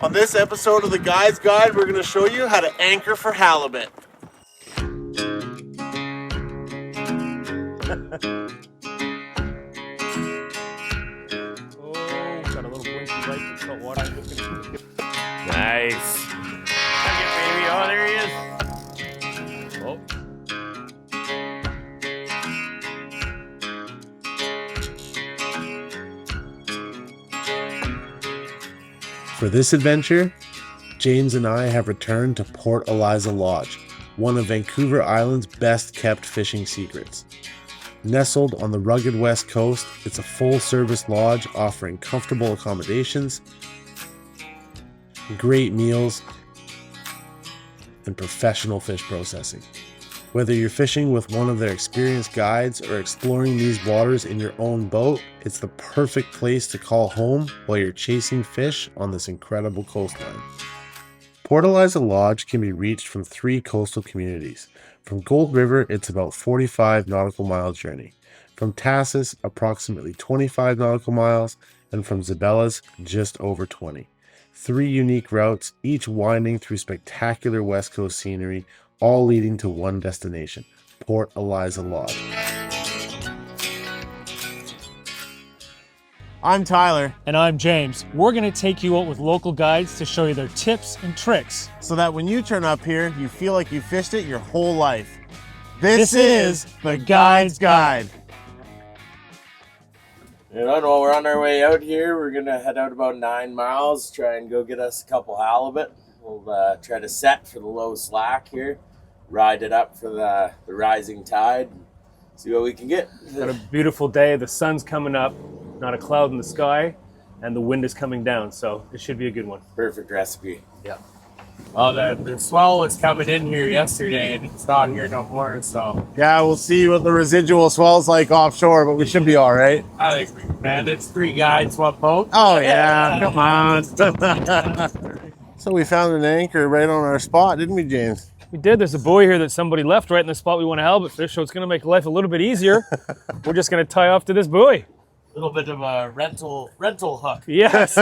On this episode of the Guy's Guide, we're going to show you how to anchor for halibut. Oh, got a little blinky light for salt water. Nice. Look at baby. Oh, there he is. Oh. For this adventure, James and I have returned to Port Eliza Lodge, one of Vancouver Island's best kept fishing secrets. Nestled on the rugged west coast, it's a full-service lodge offering comfortable accommodations, great meals, and professional fish processing. Whether you're fishing with one of their experienced guides or exploring these waters in your own boat, it's the perfect place to call home while you're chasing fish on this incredible coastline. Port Eliza Lodge can be reached from 3 coastal communities. From Gold River, it's about 45 nautical mile journey. From Tassus, approximately 25 nautical miles, and from Zabella's, just over 20. 3 unique routes, each winding through spectacular west coast scenery, all leading to one destination, Port Eliza Lodge. I'm Tyler. And I'm James. We're going to take you out with local guides to show you their tips and tricks, So that when you turn up here, you feel like you fished it your whole life. This is the Guide's Guide. And while we're on our way out here, we're going to head out about 9 miles, try and go get us a couple halibut. We'll try to set for the low slack here, ride it up for the rising tide, see what we can get. Got a beautiful day. The sun's coming up, not a cloud in the sky, and the wind is coming down, so it should be a good one. Perfect recipe. Yeah. Well, the swell was coming in here yesterday, and it's not here no more, so Yeah, we'll see what the residual swell's like offshore, but we should be all right. I think, man, it's 3 guides, 1 boat. Oh yeah, come on. So we found an anchor right on our spot, didn't we, James? We did. There's a buoy here that somebody left right in the spot we want to halibut fish, so it's going to make life a little bit easier. We're just going to tie off to this buoy. A little bit of a rental hook. Yes.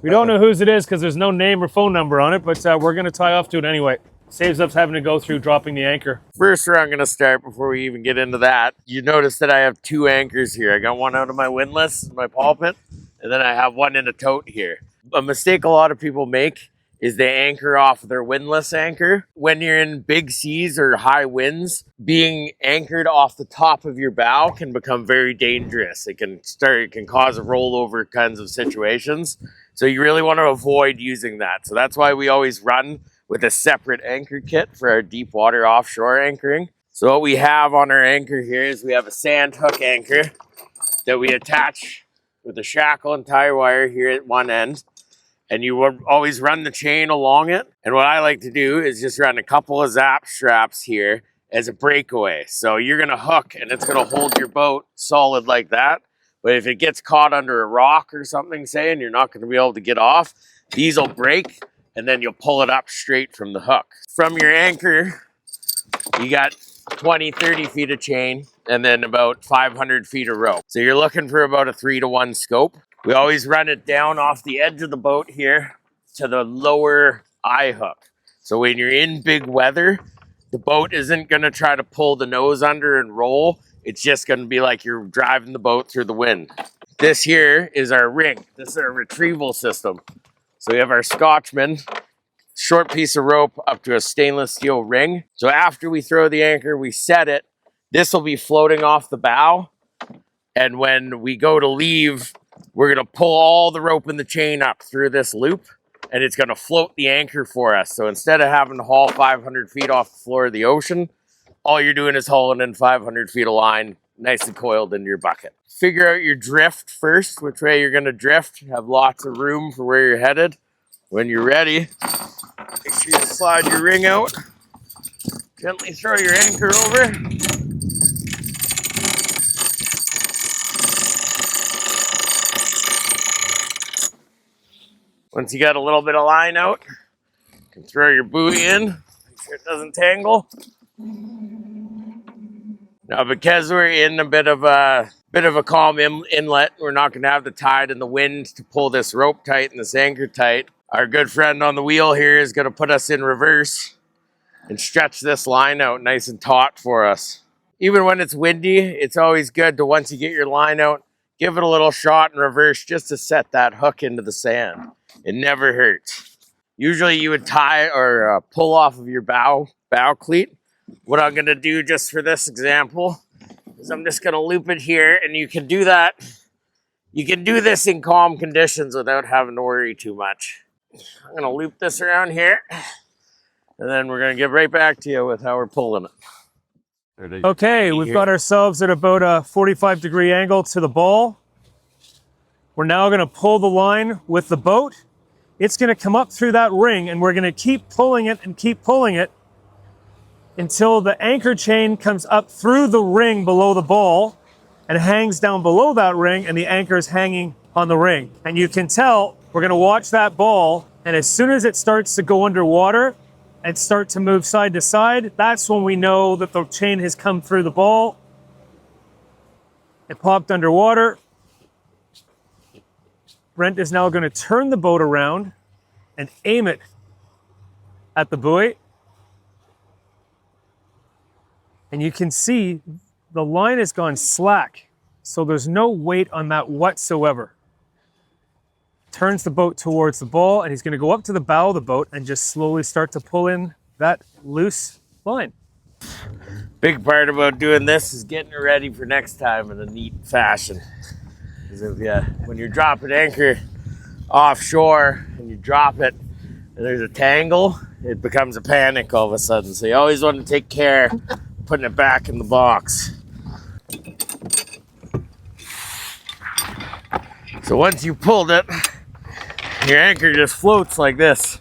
We don't know whose it is because there's no name or phone number on it, but we're going to tie off to it anyway. Saves us having to go through dropping the anchor. First, where I'm going to start before we even get into that, you notice that I have 2 anchors here. I got one out of my windlass, my pawl pin, and then I have one in a tote here. A mistake a lot of people make is they anchor off their windlass anchor. When you're in big seas or high winds, being anchored off the top of your bow can become very dangerous. It can cause a rollover kinds of situations. So you really want to avoid using that. So that's why we always run with a separate anchor kit for our deep water offshore anchoring. So what we have on our anchor here is we have a sand hook anchor that we attach with a shackle and tie wire here at one end. And you will always run the chain along it. And what I like to do is just run a couple of zap straps here as a breakaway. So you're going to hook and it's going to hold your boat solid like that. But if it gets caught under a rock or something, say, and you're not going to be able to get off, these will break and then you'll pull it up straight from the hook. From your anchor, you got 20, 30 feet of chain and then about 500 feet of rope. So you're looking for about a 3-to-1 scope. We always run it down off the edge of the boat here to the lower eye hook. So when you're in big weather, the boat isn't going to try to pull the nose under and roll. It's just going to be like you're driving the boat through the wind. This here is our ring. This is our retrieval system. So we have our Scotchman, short piece of rope up to a stainless steel ring. So after we throw the anchor, we set it. This will be floating off the bow. And when we go to leave, we're going to pull all the rope and the chain up through this loop, and it's going to float the anchor for us. So instead of having to haul 500 feet off the floor of the ocean, all you're doing is hauling in 500 feet of line, nice and coiled into your bucket. Figure out your drift first, which way you're going to drift. Have lots of room for where you're headed. When you're ready, make sure you slide your ring out. Gently throw your anchor over. Once you got a little bit of line out, you can throw your buoy in, make sure it doesn't tangle. Now, because we're in a bit of a calm inlet, we're not going to have the tide and the wind to pull this rope tight and this anchor tight. Our good friend on the wheel here is going to put us in reverse and stretch this line out nice and taut for us. Even when it's windy, it's always good to, once you get your line out, give it a little shot in reverse just to set that hook into the sand. It never hurts. Usually you would tie or pull off of your bow cleat. What I'm gonna do just for this example is I'm just gonna loop it here, and you can do that. You can do this in calm conditions without having to worry too much. I'm gonna loop this around here, and then we're gonna get right back to you with how we're pulling it. Okay, we've got ourselves at about a 45-degree angle to the ball. We're now gonna pull the line with the boat. It's gonna come up through that ring, and we're gonna keep pulling it and keep pulling it until the anchor chain comes up through the ring below the ball and hangs down below that ring, and the anchor is hanging on the ring. And you can tell, we're gonna watch that ball, and as soon as it starts to go underwater and start to move side to side, that's when we know that the chain has come through the ball. It popped underwater. Brent is now gonna turn the boat around and aim it at the buoy. And you can see the line has gone slack, so there's no weight on that whatsoever. Turns the boat towards the ball, and he's going to go up to the bow of the boat and just slowly start to pull in that loose line. Big part about doing this is getting it ready for next time in a neat fashion. Because when you're dropping anchor offshore and you drop it and there's a tangle, it becomes a panic all of a sudden. So you always want to take care putting it back in the box. So once you pulled it, your anchor just floats like this.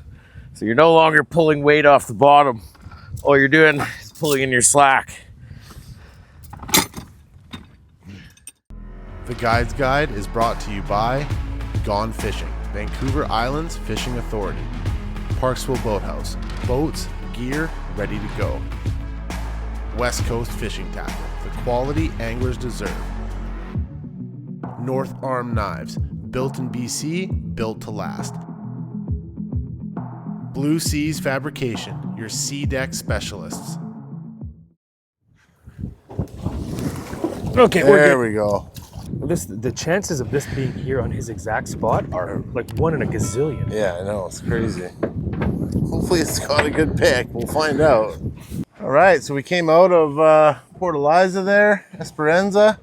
So you're no longer pulling weight off the bottom. All you're doing is pulling in your slack. The Guide's Guide is brought to you by Gone Fishing, Vancouver Island's fishing authority. Parksville Boathouse, boats, gear, ready to go. West Coast Fishing Tackle, the quality anglers deserve. North Arm Knives, built in BC, built to last. Blue Seas Fabrication, your sea deck specialists. Okay, There we go. the chances of this being here on his exact spot are like 1 in a gazillion. Yeah, I know. It's crazy. Hopefully it's got a good pick. We'll find out. All right, so we came out of Port Eliza there, Esperanza.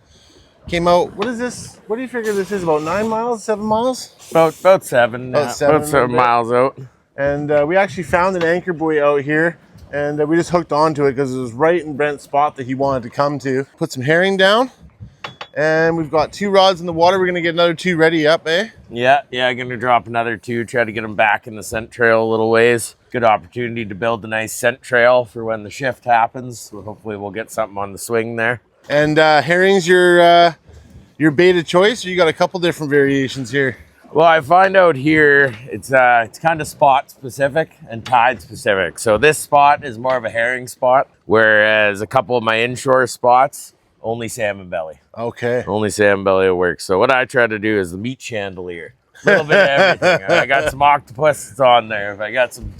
Came out, what is this? What do you figure this is, about 9 miles, 7 miles? About seven miles out. And we actually found an anchor buoy out here, and we just hooked onto it because it was right in Brent's spot that he wanted to come to. Put some herring down, and we've got 2 rods in the water. We're gonna get another 2 ready up, eh? Yeah, I'm gonna drop another 2, try to get them back in the scent trail a little ways. Good opportunity to build a nice scent trail for when the shift happens. So hopefully we'll get something on the swing there. And herring's your bait of choice, or you got a couple different variations here? Well, I find out here it's kind of spot specific and tide specific. So this spot is more of a herring spot, whereas a couple of my inshore spots, only salmon belly. Okay. Only salmon belly will work. So what I try to do is the meat chandelier. A little bit of everything. If I got some octopus, it's on there. If I got some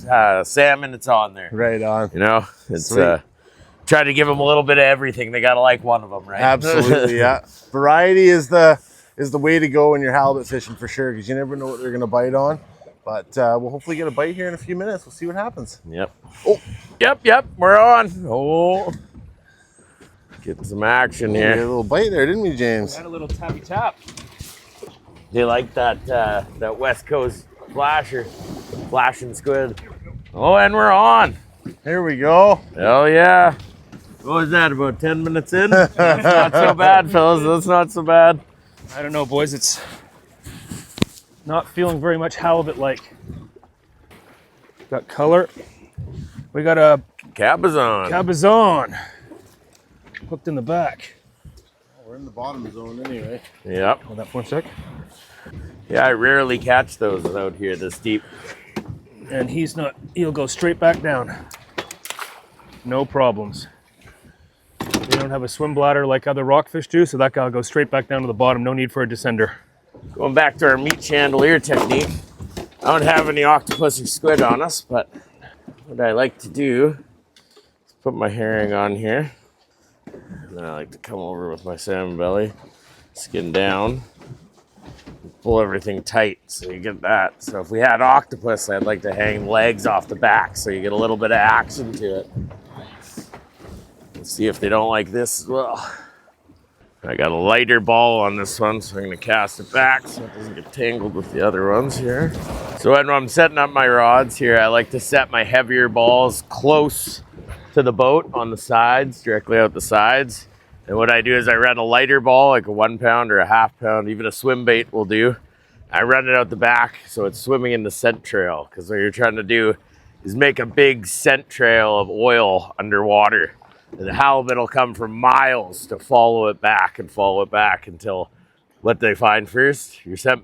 salmon, it's on there. Right on. You know, it's Sweet. Try to give them a little bit of everything. They gotta like one of them, right? Absolutely, yeah. Variety is the way to go when you're halibut fishing for sure, because you never know what they're gonna bite on. But we'll hopefully get a bite here in a few minutes. We'll see what happens. Yep. Oh, yep. We're on. Oh, getting some action We had a here. little bite there, didn't we, James? Got a little tappy tap. They like that West Coast flashing squid. Oh, and we're on. Here we go. Hell yeah. What was that, about 10 minutes in? That's not so bad, fellas. That's not so bad. I don't know, boys. It's not feeling very much halibut-like. Got color. We got a Cabazon. cabezon hooked in the back. We're in the bottom zone anyway. Yep. Hold that for a sec. Yeah, I rarely catch those out here this deep. And he'll go straight back down. No problems. They don't have a swim bladder like other rockfish do, so that guy goes straight back down to the bottom. No need for a descender. Going back to our meat chandelier technique. I don't have any octopus or squid on us, but what I like to do is put my herring on here. And then I like to come over with my salmon belly, skin down, and pull everything tight so you get that. So if we had octopus, I'd like to hang legs off the back so you get a little bit of action to it. Let's see if they don't like this as well. I got a lighter ball on this one, so I'm gonna cast it back so it doesn't get tangled with the other ones here. So when I'm setting up my rods here, I like to set my heavier balls close to the boat on the sides, directly out the sides. And what I do is I run a lighter ball, like a 1 pound or a ½ pound, even a swim bait will do. I run it out the back so it's swimming in the scent trail, because what you're trying to do is make a big scent trail of oil underwater. And the halibut will come for miles to follow it back until what they find first, your swim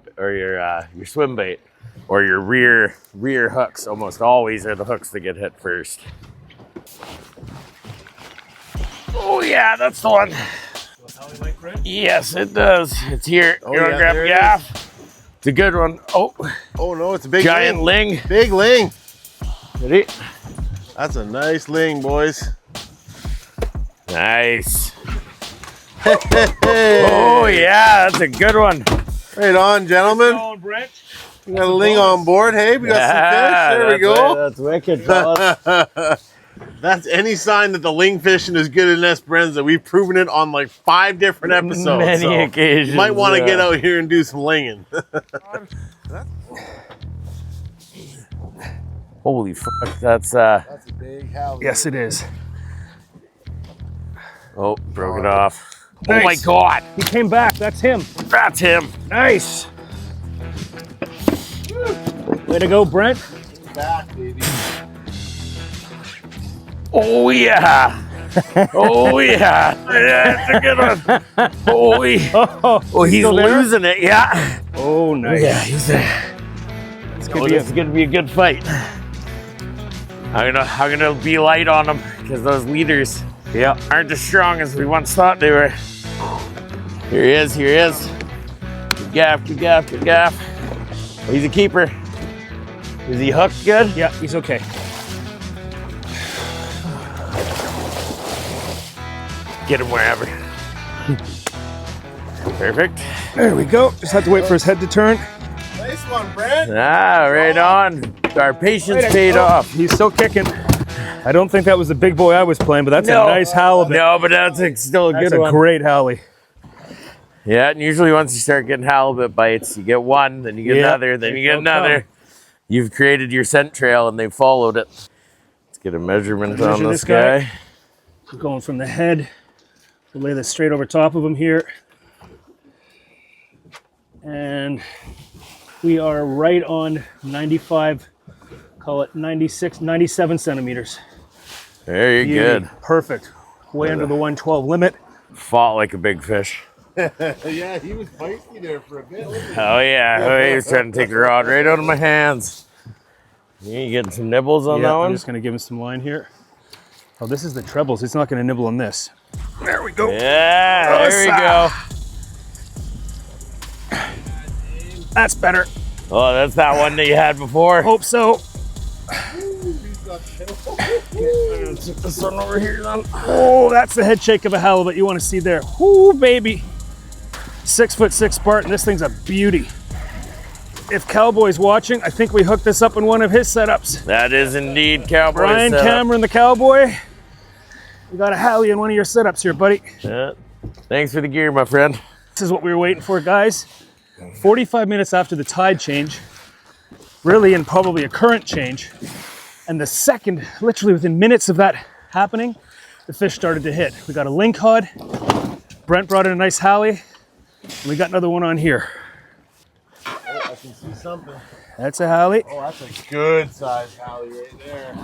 bait or your rear hooks. Almost always are the hooks that get hit first. Oh yeah, that's the one. Yes, it does. It's here. Oh, You want to yeah, grab there a it gaff? It's a good one. Oh, Oh no, it's a big giant ling. Big ling. Ready? That's a nice ling, boys. Nice. Hey. Oh yeah, that's a good one. Right on, gentlemen. Oh, Brent. We got a ling on board. Hey, we got some fish. There we go. That's wicked, fellas. That's any sign that the ling fishing is good in Esperanza. We've proven it on like 5 different episodes. Many occasions. You might want to get out here and do some linging. Holy fuck, that's That's a big halibut. Yes, it is. oh, broke it off. Nice. Oh my god, He came back. That's him. that's him. Nice. Way to go, Brent. Back, baby. Oh yeah. Oh yeah. That's a good one. Oh, he's still there? losing it, yeah. Oh, nice. Yeah, he's there. It's Oh, this is gonna be a good fight. I'm gonna be light on him because those leaders aren't as strong as we once thought they were. Here he is, here he is. Good gaff, good gaff, good gaff. Oh, he's a keeper. Is he hooked good? Yeah, he's okay. Get him wherever. Perfect. There we go. Just have to wait for his head to turn. Nice one, Brent. Ah, right on. Our patience paid off. He's still kicking. I don't think that was the big boy I was playing, but that's a nice halibut. No, but that's still a That's good a one. great halie. Yeah, and usually once you start getting halibut bites, you get one, then you get another, then you get another. You've created your scent trail and they've followed it. Let's get a measurement on Measure this this guy. guy. We're going from the head. We'll lay this straight over top of him here. And we are right on 95, call it 96, 97 centimeters. Very good. Perfect. Way under the 112 limit. Fought like a big fish. Yeah, he was feisty there for a bit. Oh yeah, oh, he was trying to take the rod right out of my hands. You getting some nibbles on that I'm one? just gonna give him some line here. Oh, this is the trebles. It's not gonna nibble on this. There we go. Yeah, there we go. That's better. Oh, that's that one that you had before. Hope so. Stick this one over here then. Oh, that's the head shake of a halibut you want to see there. Whoo, baby. 6'6" Spartan. This thing's a beauty. If Cowboy's watching, I think we hooked this up in one of his setups. That is indeed Cowboy Brian setup. Cameron, the Cowboy. We got a halie in one of your setups here, buddy. Yeah. Thanks for the gear, my friend. This is what we were waiting for, guys. 45 minutes after the tide change, really, and probably a current change, and the second, literally within minutes of that happening, the fish started to hit. We got a Lingcod. Brent brought in a nice halie, and we got another one on here. Oh, I can see something. That's a halie. Oh, that's a good size halie right there.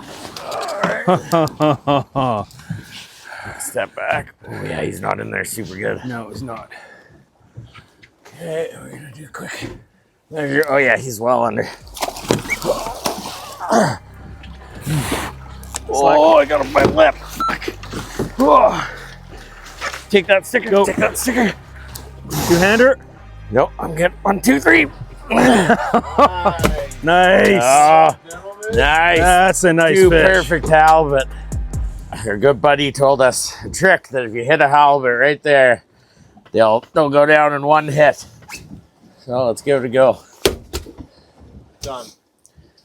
Step back. Oh yeah, he's not in there super good. No, it's not. Okay, we're gonna do a quick measure. Oh yeah, he's well under. Oh, I got him by my lip. Fuck. Oh. Take that sticker. Go. Take that sticker. Two-hander. Nope, I'm getting 1, 2, 3. Nice. Nice. That's a nice Two fish. perfect halibut. Our good buddy told us a trick that if you hit a halibut right there, they'll go down in one hit. So let's give it a go.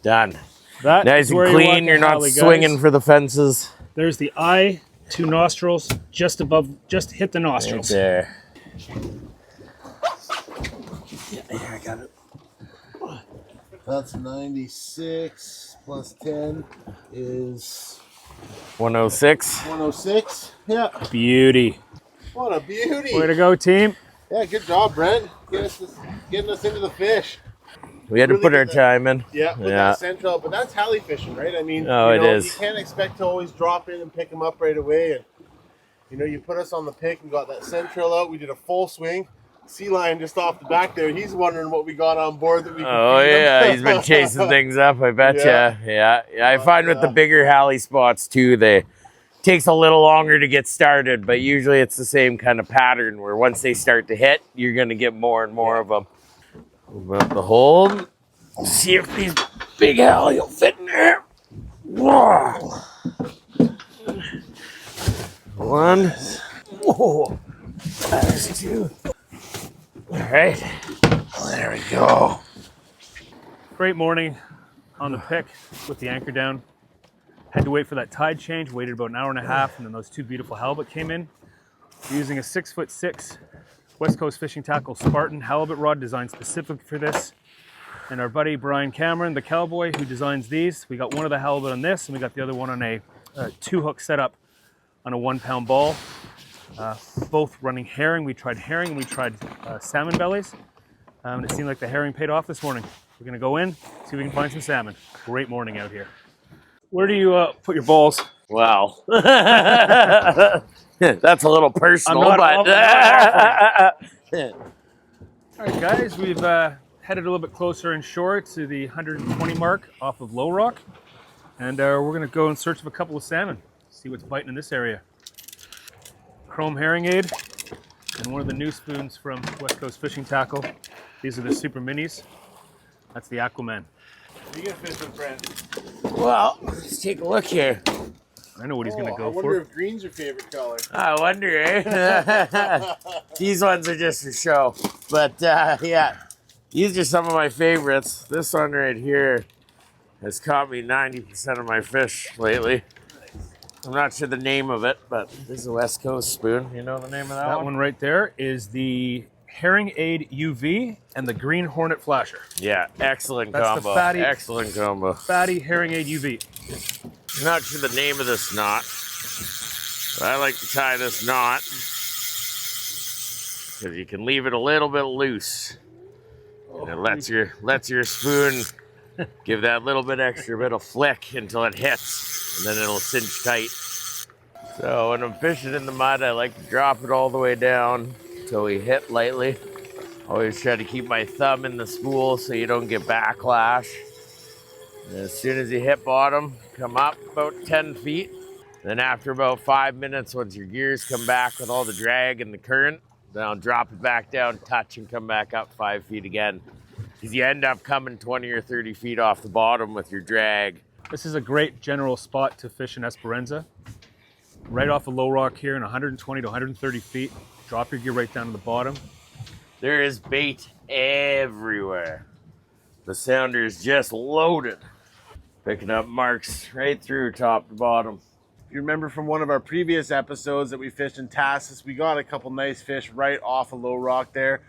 Done. That Nice is and where you want clean. the You're not Halley, guys. swinging for the fences. There's the eye, 2 nostrils, just above, just hit the Right nostrils. there. Yeah, I got it. That's 96 plus 10 is 106. 106. Yeah. Beauty. What a beauty. Way to go, team. Yeah, good job, Brent. Getting us into the fish. We had to Really put get our that- time in. Yeah, with that central, but that's Hallie fishing, right? I mean, Oh, you know, it is. You can't expect to always drop in and pick them up right away. And you know, you put us on the pick and got that central out. We did a full swing. Sea lion just off the back there. He's wondering what we got on board that we. Oh feed him. yeah, he's been chasing things up. I bet Yeah. Yeah. I find with the bigger Hallie spots too, they takes a little longer to get started, but usually it's the same kind of pattern where once they start to hit, you're gonna get more and more of them. Open up the hold. See if these big Hallie will fit in there. Whoa. One. Whoa. There's 2. All right. There we go. Great morning on the pick with the anchor down. Had to wait for that tide change, waited about an hour and a half, and then those 2 beautiful halibut came in. We're using a 6'6" West Coast Fishing Tackle Spartan halibut rod designed specifically for this. And our buddy Brian Cameron, the cowboy who designs these, we got one of the halibut on this, and we got the other one on a 2-hook setup on a 1-pound ball. Both running herring. We tried herring and we tried salmon bellies. And it seemed like the herring paid off this morning. We're gonna go in, see if we can find some salmon. Great morning out here. Where do you put your balls? Wow. That's a little personal, I'm but not All right, guys, we've headed a little bit closer inshore to the 120 mark off of Low Rock. And we're gonna go in search of a couple of salmon, see what's biting in this area. Chrome herring aid and one of the new spoons from West Coast Fishing Tackle. These are the super minis. That's the Aquaman. Are you gonna fish with Brent? well, let's take a look here. I know what he's gonna I go wonder for. if green's your favorite color. I wonder, eh? These ones are just for show. But yeah, these are some of my favorites. This one right here has caught me 90% of my fish lately. I'm not sure the name of it, but this is a West Coast spoon. You know the name of that, That one right there is the Herring Aid UV and the Green Hornet Flasher. Yeah, excellent That's the combo. fatty- Excellent combo. Fatty Herring Aid UV. I'm not sure the name of this knot, but I like to tie this knot because you can leave it a little bit loose. And it lets your spoon give that little bit extra bit of flick until it hits, and then it'll cinch tight. So when I'm fishing in the mud, I like to drop it all the way down until we hit lightly. Always try to keep my thumb in the spool so you don't get backlash. And as soon as you hit bottom, come up about 10 feet. Then after about 5 minutes, once your gears come back with all the drag and the current, then I'll drop it back down, touch, and come back up 5 feet again. Because you end up coming 20 or 30 feet off the bottom with your drag. This is a great general spot to fish in Esperanza. Right off of Low Rock here in 120 to 130 feet. Drop your gear right down to the bottom. There is bait everywhere. The sounder is just loaded. Picking up marks right through top to bottom. If you remember from one of our previous episodes that we fished in Tassus, we got a couple nice fish right off of Low Rock there.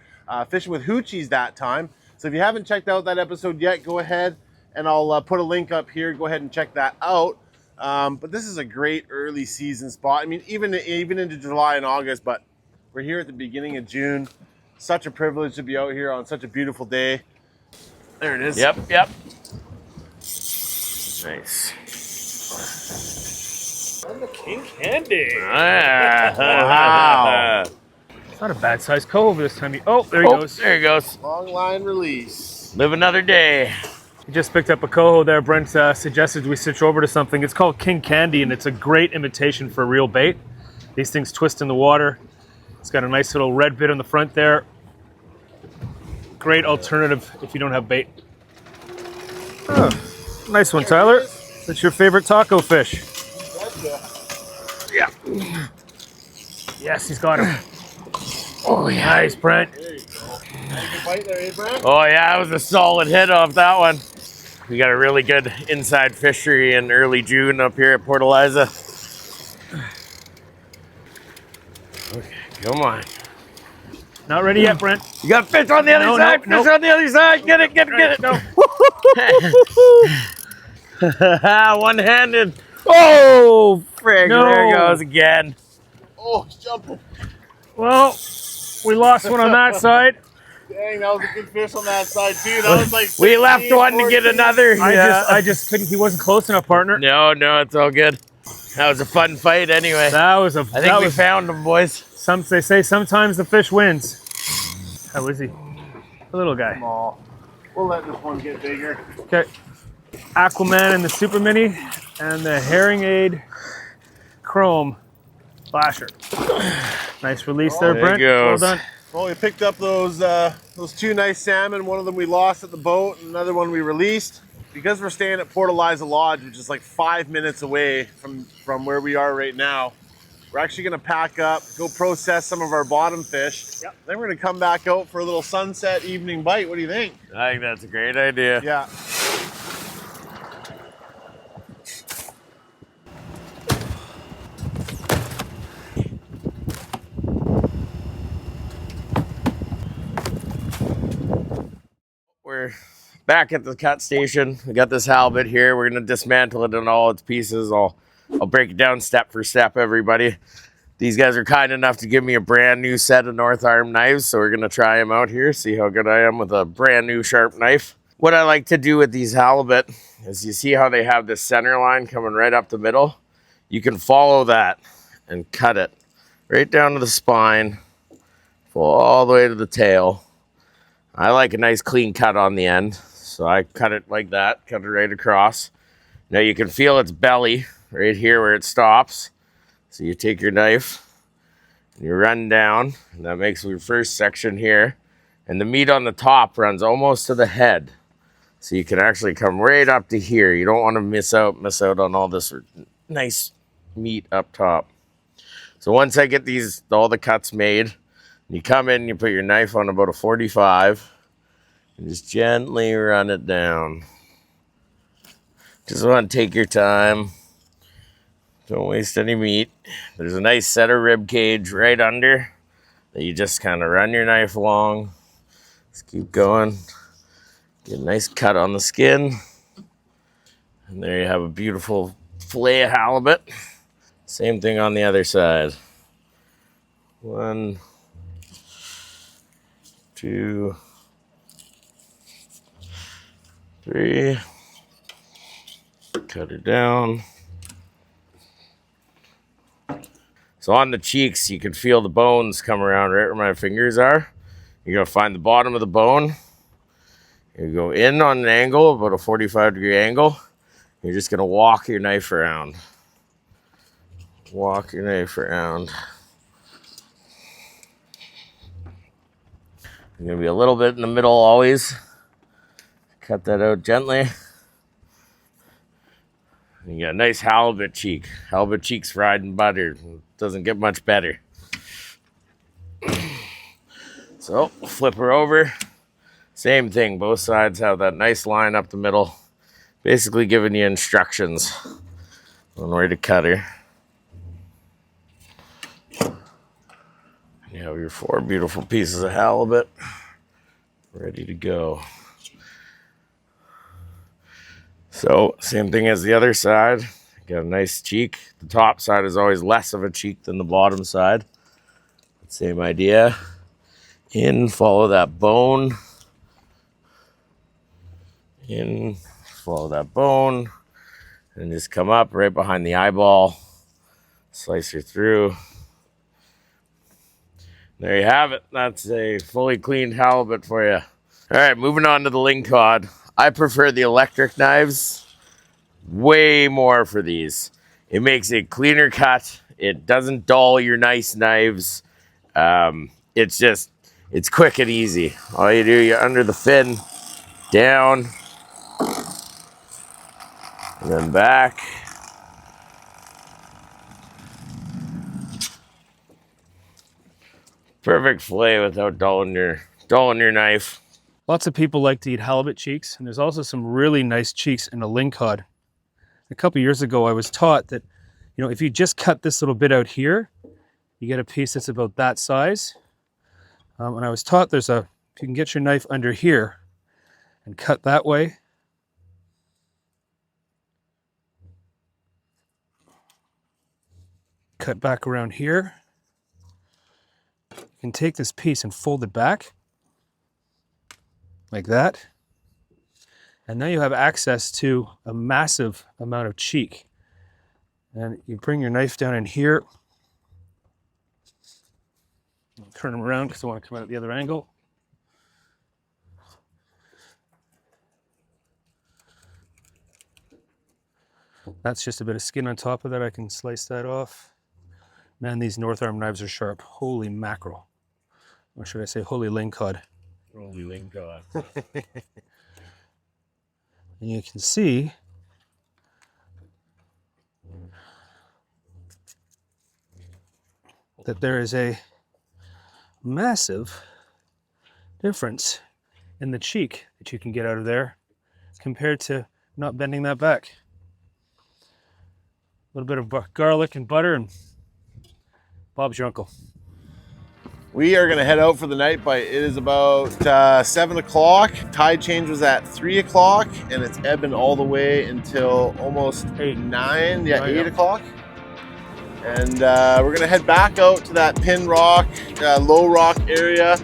Fishing with hoochies that time. So if you haven't checked out that episode yet, go ahead and I'll put a link up here. Go ahead and check that out. But this is a great early season spot. I mean, even into July and August, but we're here at the beginning of June. Such a privilege to be out here on such a beautiful day. There it is. Yep. Nice. King Candy. Wow. It's not a bad sized coho this time. Oh, there he goes. There he goes. Long line release. Live another day. We just picked up a coho there. Brent suggested we switch over to something. It's called King Candy, and it's a great imitation for real bait. These things twist in the water. It's got a nice little red bit on the front there. Great alternative if you don't have bait. Oh, nice one, Tyler. That's your favorite taco fish. Yeah. Yes, he's got him. Oh, yeah. Nice, Brent. Oh yeah, it was a solid hit off that one. We got a really good inside fishery in early June up here at Port Eliza. Okay, come on. Not ready yet, Brent. You got fish on the other side. Fish on the other side. Get it. Get it. No. One-handed. Oh, frig. No. There it goes again. Oh, he's jumping. Well, we lost one on that side. Dang, that was a good fish on that side too. That was like 16, We left one to get 14. another. I just couldn't. He wasn't close enough, partner. No, it's all good. That was a fun fight anyway. That was a. I think we found him, boys. They say sometimes the fish wins. How is he? A little guy. Small. We'll let this one get bigger. Okay. Aquaman and the Super Mini and the Herring Aid Chrome Flasher. Nice release there, there Brent. it goes. Well done. Well, we picked up those two nice salmon. One of them we lost at the boat, and another one we released. Because we're staying at Port Eliza Lodge, which is like 5 minutes away from where we are right now, we're actually gonna pack up, go process some of our bottom fish. Yep. Then we're gonna come back out for a little sunset evening bite. What do you think? I think that's a great idea. Yeah. We're back at the cut station. We got this halibut here. We're gonna dismantle it in all its pieces. I'll break it down step for step, everybody. These guys are kind enough to give me a brand new set of North Arm knives, so we're gonna try them out here, see how good I am with a brand new sharp knife. What I like to do with these halibut is, you see how they have this center line coming right up the middle? You can follow that and cut it right down to the spine, pull all the way to the tail. I like a nice clean cut on the end, so I cut it like that, cut it right across. Now you can feel its belly right here where it stops. So you take your knife and you run down, and that makes your first section here. And the meat on the top runs almost to the head. So you can actually come right up to here. You don't want to miss out on all this nice meat up top. So once I get all the cuts made, you come in and you put your knife on about a 45 and just gently run it down. Just want to take your time. Don't waste any meat. There's a nice set of rib cage right under that you just kind of run your knife along. Just keep going. Get a nice cut on the skin. And there you have a beautiful fillet of halibut. Same thing on the other side. 1, 2, 3. Cut it down. So on the cheeks, you can feel the bones come around right where my fingers are. You're gonna find the bottom of the bone. You go in on an angle, about a 45-degree angle. You're just gonna walk your knife around. Walk your knife around. There's gonna be a little bit in the middle always. Cut that out gently. You got a nice halibut cheek. Halibut cheeks fried in butter. Doesn't get much better. So flip her over. Same thing. Both sides have that nice line up the middle. Basically giving you instructions on where to cut her. You have your 4 beautiful pieces of halibut ready to go. So same thing as the other side. Got a nice cheek. The top side is always less of a cheek than the bottom side. Same idea. In, follow that bone. In, follow that bone. And just come up right behind the eyeball. Slice her through. There you have it. That's a fully cleaned halibut for you. All right, moving on to the Lingcod. I prefer the electric knives way more for these. It makes a cleaner cut. It doesn't dull your nice knives. It's quick and easy. All you do, you're under the fin, down, and then back. Perfect fillet without dulling your knife. Lots of people like to eat halibut cheeks, and there's also some really nice cheeks in a lingcod. A couple years ago, I was taught that, if you just cut this little bit out here, you get a piece that's about that size. And I was taught if you can get your knife under here and cut that way. Cut back around here. You can take this piece and fold it back like that. And now you have access to a massive amount of cheek. And you bring your knife down in here. I'll turn them around because I want to come out at the other angle. That's just a bit of skin on top of that. I can slice that off. Man, these North Arm knives are sharp. Holy mackerel. Or should I say holy lingcod. Holy Lingcod. And you can see that there is a massive difference in the cheek that you can get out of there compared to not bending that back. A little bit of garlic and butter and Bob's your uncle. We are going to head out for the night bite. It is about 7 o'clock. Tide change was at 3 o'clock, and it's ebbing all the way until almost 9, 8 o'clock. And we're going to head back out to that Pin Rock, Low Rock area,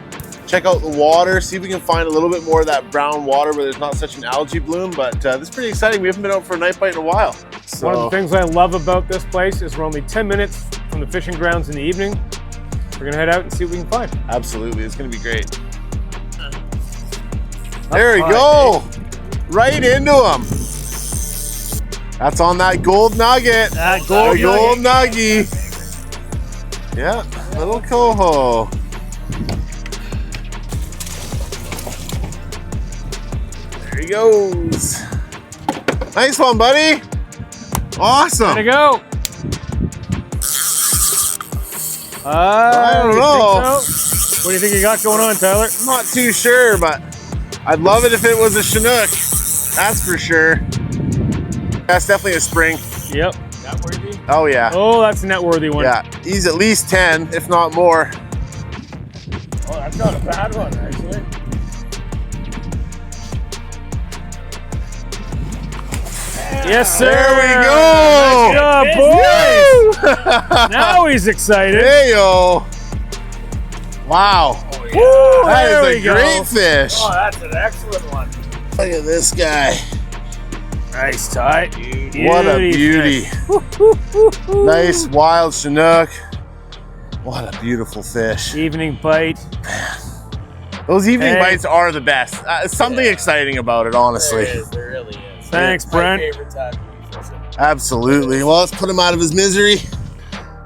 check out the water, see if we can find a little bit more of that brown water where there's not such an algae bloom. But this is pretty exciting. We haven't been out for a night bite in a while. So. One of the things I love about this place is we're only 10 minutes from the fishing grounds in the evening. We're gonna head out and see what we can find. Absolutely, it's gonna be great. There we go, right into them. That's on that gold nugget. That gold nugget. Yeah, little coho. There he goes. Nice one, buddy. Awesome. There you go. I don't know. So? What do you think you got going on, Tyler? I'm not too sure, but I'd love it if it was a Chinook. That's for sure. That's definitely a spring. Yep. That worthy? Oh yeah. Oh, that's a net worthy one. Yeah, he's at least 10, if not more. Oh, that's not a bad one, actually. Yes, sir. There we go. Nice job, boys. Now he's excited. Hey yo. Wow. Oh, yeah. Woo, That there is we a go. great fish. Oh, that's an excellent one. Look at this guy. Nice, Ty. What a beauty. Nice wild Chinook. What a beautiful fish. Evening bite. Those evening Hey. bites are the best. Something exciting about it, honestly. There really is. Thanks, Brent. My favorite time to be fishing. Absolutely. Well, let's put him out of his misery.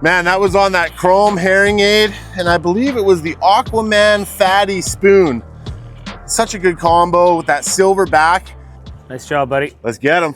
Man, that was on that chrome herring aid, and I believe it was the Aquaman fatty spoon. Such a good combo with that silver back. Nice job, buddy. Let's get him.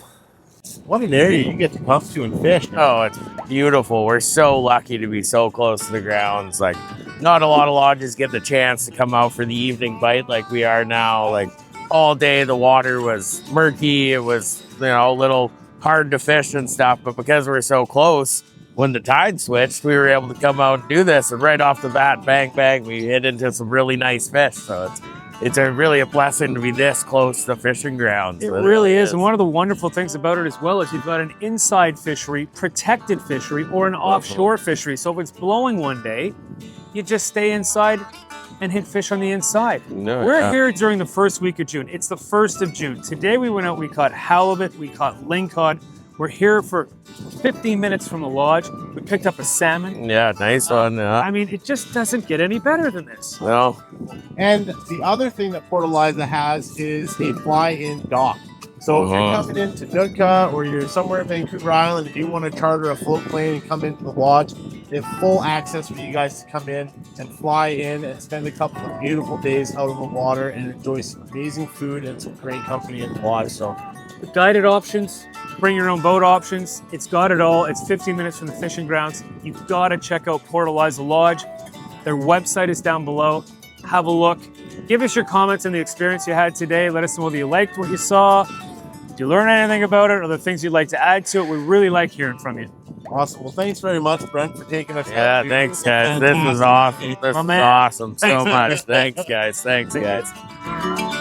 What an area you get to puff to and fish. Oh, it's beautiful. We're so lucky to be so close to the grounds. Like, not a lot of lodges get the chance to come out for the evening bite like we are now. Like, all day the water was murky. It was, a little hard to fish and stuff. But because we're so close, when the tide switched, we were able to come out and do this. And right off the bat, bang, bang, we hit into some really nice fish. So it's really a blessing to be this close to fishing grounds. It really is. And one of the wonderful things about it as well is you've got an inside fishery, protected fishery, or an offshore fishery. So if it's blowing one day, you just stay inside and hit fish on the inside. We're here during the first week of June. It's the 1st of June. Today we went out, we caught halibut, we caught lingcod. We're here for 15 minutes from the lodge. We picked up a salmon. Yeah, nice one. Yeah. I mean, it just doesn't get any better than this. No. And the other thing that Port Eliza has is a fly-in dock. So if you're coming into Nootka or you're somewhere in Vancouver Island and you want to charter a float plane and come into the lodge, they have full access for you guys to come in and fly in and spend a couple of beautiful days out on the water and enjoy some amazing food and some great company at the lodge. So The guided options, bring your own boat options. It's got it all. It's 15 minutes from the fishing grounds. You've got to check out Port Eliza Lodge. Their website is down below. Have a look. Give us your comments on the experience you had today. Let us know whether you liked what you saw. Did you learn anything about it or the things you'd like to add to it? We really like hearing from you. awesome. Well, thanks very much, Brent, for taking us. Yeah, thanks, guys. This was awesome. This was awesome so much. Thanks, guys. Thanks, guys.